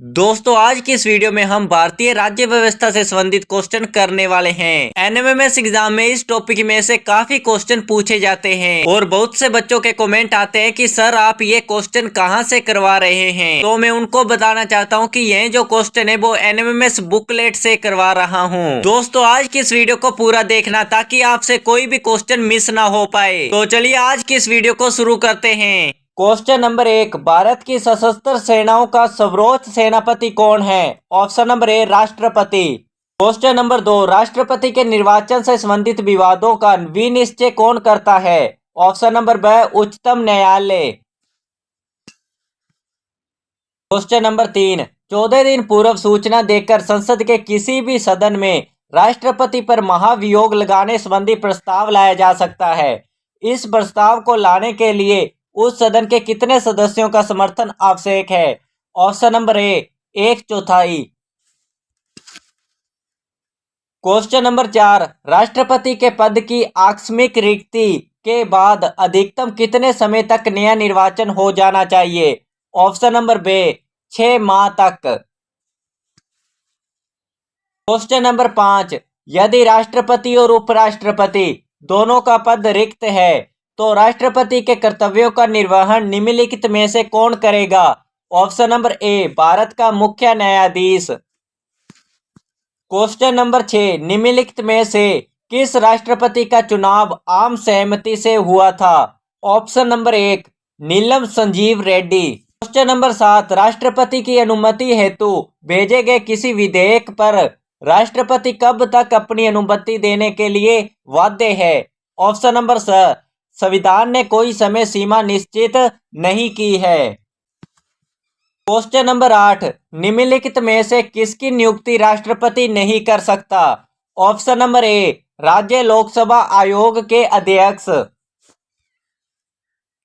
दोस्तों आज की इस वीडियो में हम भारतीय राज्य व्यवस्था से संबंधित क्वेश्चन करने वाले हैं। एनएमएमएस एग्जाम में इस टॉपिक में से काफी क्वेश्चन पूछे जाते हैं और बहुत से बच्चों के कमेंट आते हैं कि सर आप ये क्वेश्चन कहां से करवा रहे हैं। तो मैं उनको बताना चाहता हूं कि ये जो क्वेश्चन है वो एनएमएमएस बुकलेट से करवा रहा हूं। दोस्तों आज की इस वीडियो को पूरा देखना ताकि आपसे कोई भी क्वेश्चन मिस ना हो पाए। तो चलिए आज की इस वीडियो को शुरू करते हैं। क्वेश्चन नंबर 1, भारत की सशस्त्र सेनाओं का सर्वोच्च सेनापति कौन है? ऑप्शन नंबर ए राष्ट्रपति। क्वेश्चन नंबर 2, राष्ट्रपति के निर्वाचन से संबंधित विवादों का विनिश्चय कौन करता है? ऑप्शन नंबर बी उच्चतम न्यायालय। क्वेश्चन नंबर 3, 14 दिन पूर्व सूचना देकर संसद के किसी भी सदन में राष्ट्रपति पर महाभियोग लगाने संबंधी प्रस्ताव लाया जा सकता है। इस प्रस्ताव को लाने के लिए उस सदन के कितने सदस्यों का समर्थन आवश्यक है? Option number A 1/4। Question number 4, राष्ट्रपति के पद की आकस्मिक रिक्ति के बाद अधिकतम कितने समय तक नया निर्वाचन हो जाना चाहिए? ऑप्शन नंबर बी 6 माह तक। क्वेश्चन नंबर 5, यदि राष्ट्रपति और उपराष्ट्रपति दोनों का पद रिक्त है तो राष्ट्रपति के कर्तव्यों का निर्वहन निम्नलिखित में से कौन करेगा? ऑप्शन नंबर ए भारत का मुख्य न्यायाधीश। क्वेश्चन नंबर 6, निम्नलिखित में से किस राष्ट्रपति का चुनाव आम सहमति से हुआ था? ऑप्शन नंबर 1 नीलम संजीव रेड्डी। क्वेश्चन नंबर 7, राष्ट्रपति की अनुमति हेतु भेजे गए किसी विधेयक पर राष्ट्रपति कब तक अपनी अनुमति देने के लिए बाध्य है? ऑप्शन नंबर स संविधान ने कोई समय सीमा निश्चित नहीं की है। क्वेश्चन नंबर 8, निम्नलिखित में से किसकी नियुक्ति राष्ट्रपति नहीं कर सकता? ऑप्शन नंबर ए राज्य लोकसभा आयोग के अध्यक्ष।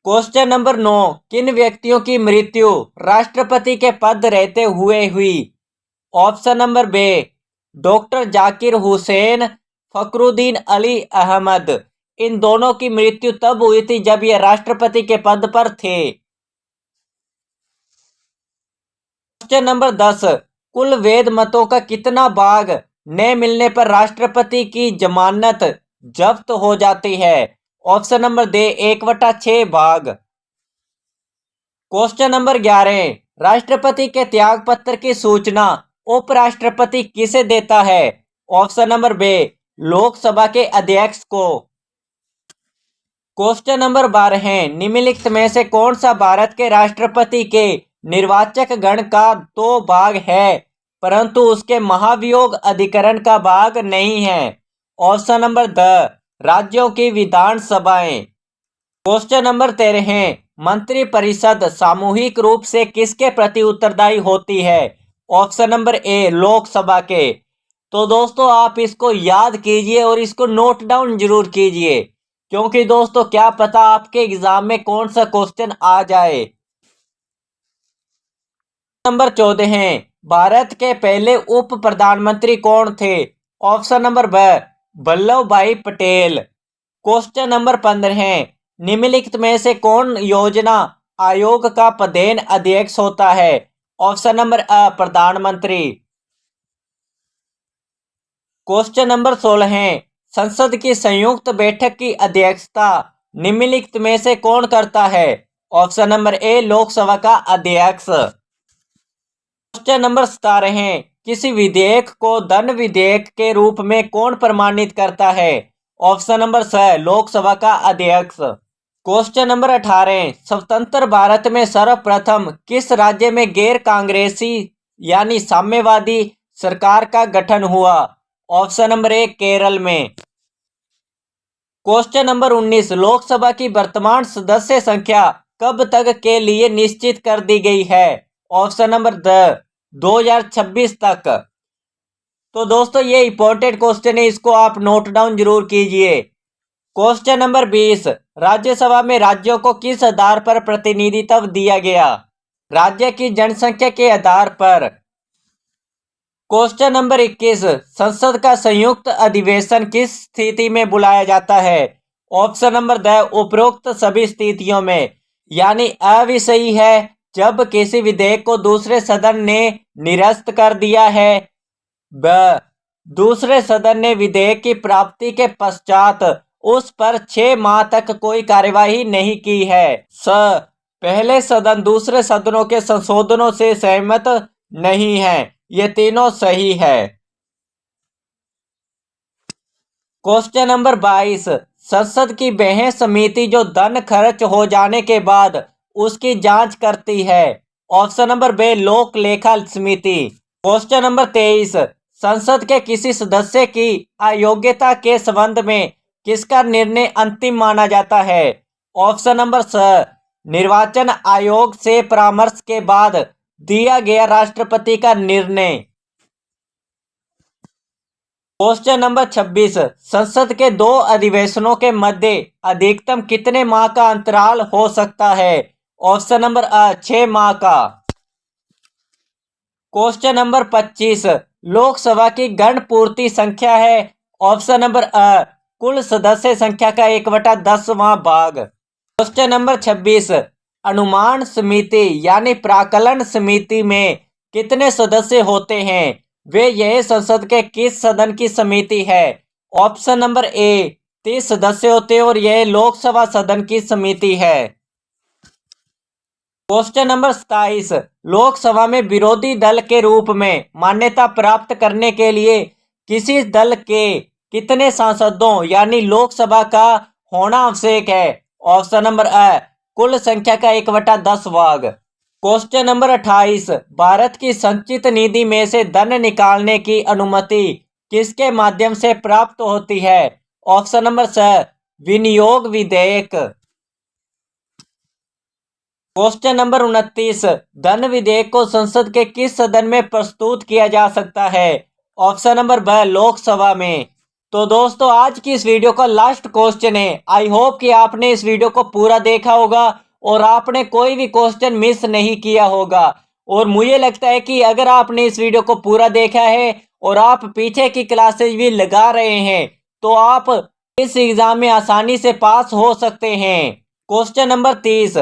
क्वेश्चन नंबर 9, किन व्यक्तियों की मृत्यु राष्ट्रपति के पद रहते हुए हुई? Option number B doctor Zakir Hussain, Fakhruddin Ali Ahmed. इन दोनों की मृत्यु तब हुई थी जब ये राष्ट्रपति के पद पर थे। क्वेश्चन नंबर 10, कुल वेद मतों का कितना भाग न मिलने पर राष्ट्रपति की जमानत जब्त हो जाती है? ऑप्शन नंबर दे 1/6 भाग। क्वेश्चन नंबर 11, राष्ट्रपति के त्याग पत्र की सूचना उपराष्ट्रपति किसे देता है? ऑप्शन नंबर बी लोकसभा के अध्यक्ष को। क्वेश्चन नंबर 12, निम्नलिखित में से कौन सा भारत के राष्ट्रपति के निर्वाचक गण का 2 भाग है परंतु उसके महाभियोग अधिकरण का भाग नहीं है? ऑप्शन नंबर द राज्यों की विधानसभाएं। क्वेश्चन नंबर 13, मंत्रिपरिषद सामूहिक रूप से किसके प्रति उत्तरदायी होती है? ऑप्शन नंबर ए लोकसभा के। तो दोस्तों आप इसको याद कीजिए और इसको नोट डाउन जरूर कीजिए क्योंकि दोस्तों क्या पता आपके एग्जाम में कौन सा क्वेश्चन आ जाए। नंबर 14, भारत के पहले उप प्रधानमंत्री कौन थे? ऑप्शन नंबर ब वल्लभ भाई पटेल। क्वेश्चन नंबर 15, निम्नलिखित में से कौन योजना आयोग का प्रधान अध्यक्ष होता है? ऑप्शन नंबर अ प्रधानमंत्री। क्वेश्चन नंबर 16, संसद की संयुक्त बैठक की अध्यक्षता निम्नलिखित में से कौन करता है? ऑप्शन नंबर ए लोकसभा का अध्यक्ष। क्वेश्चन नंबर 17, किसी विधेयक को धन विधेयक के रूप में कौन प्रमाणित करता है? ऑप्शन नंबर स लोकसभा का अध्यक्ष। क्वेश्चन नंबर 18, स्वतंत्र भारत में सर्वप्रथम किस राज्य में गैर कांग्रेसी यानी साम्यवादी सरकार का गठन हुआ? ऑप्शन नंबर ए केरल में। क्वेश्चन नंबर 19, लोकसभा की वर्तमान सदस्य संख्या कब तक के लिए निश्चित कर दी गई है? ऑप्शन नंबर द 2026 तक। तो दोस्तों ये इंपॉर्टेंट क्वेश्चन है, इसको आप नोट डाउन जरूर कीजिए। क्वेश्चन नंबर 20, राज्यसभा में राज्यों को किस आधार पर प्रतिनिधित्व दिया गया? राज्य की जनसंख्या के आधार पर। क्वेश्चन नंबर 21, संसद का संयुक्त अधिवेशन किस स्थिति में बुलाया जाता है? ऑप्शन नंबर द उपरोक्त सभी स्थितियों में, यानी अ भी सही है, जब किसी विधेयक को दूसरे सदन ने निरस्त कर दिया है। ब दूसरे सदन ने विधेयक की प्राप्ति के पश्चात उस पर 6 माह तक कोई कार्यवाही नहीं की है। स पहले सदन दूसरे सदनों के संशोधनों से सहमत नहीं है। ये तीनों सही है। क्वेश्चन नंबर 22, संसद की वह समिति जो धन खर्च हो जाने के बाद उसकी जांच करती है। ऑप्शन नंबर बे, लोक लेखा समिति। क्वेश्चन नंबर 23, संसद के किसी सदस्य की अयोग्यता के संबंध में किसका निर्णय अंतिम माना जाता है। ऑप्शन नंबर स, निर्वाचन आयोग से परामर्श के बाद दिया गया राष्ट्रपति का निर्णय। क्वेश्चन नंबर 26, संसद के 2 अधिवेशनों के मध्य अधिकतम कितने माह का अंतराल हो सकता है। ऑप्शन नंबर अ, 6 माह का। क्वेश्चन नंबर 25, लोकसभा की गण पूर्ति संख्या है। ऑप्शन नंबर अ, कुल सदस्य संख्या का 1/10वां भाग। क्वेश्चन नंबर 26, अनुमान समिति यानी प्राक्कलन समिति में कितने सदस्य होते हैं। वे यह संसद के किस सदन की समिति है। ऑप्शन नंबर ए, 30 सदस्य होते हैं और यह लोकसभा सदन की समिति है। क्वेश्चन नंबर 27, लोकसभा में विरोधी दल के रूप में मान्यता प्राप्त करने के लिए किसी दल के कितने सांसदों यानी लोकसभा का होना आवश्यक है। ऑप्शन नंबर अ, कुल संख्या का 1/10 भाग। क्वेश्चन नंबर 28, भारत की संचित निधि में से धन निकालने की अनुमति किसके माध्यम से प्राप्त होती है। ऑप्शन नंबर स, विनियोग विधेयक। क्वेश्चन नंबर 29, धन विधेयक को संसद के किस सदन में प्रस्तुत किया जा सकता है। ऑप्शन नंबर ब, लोकसभा में। तो दोस्तों आज की इस वीडियो का लास्ट क्वेश्चन है। आई होप कि आपने इस वीडियो को पूरा देखा होगा और आपने कोई भी क्वेश्चन मिस नहीं किया होगा। और मुझे लगता है कि अगर आपने इस वीडियो को पूरा देखा है और आप पीछे की क्लासेज भी लगा रहे हैं तो आप इस एग्जाम में आसानी से पास हो सकते हैं। क्वेश्चन नंबर 30,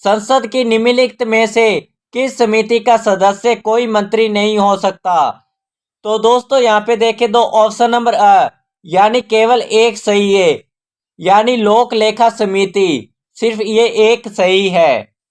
संसद की निम्नलिखित में से किस समिति का सदस्य कोई मंत्री नहीं हो सकता। तो दोस्तों यहाँ पे देखें तो ऑप्शन नंबर अ, यानी केवल एक सही है, यानी लोक लेखा समिति, सिर्फ ये एक सही है।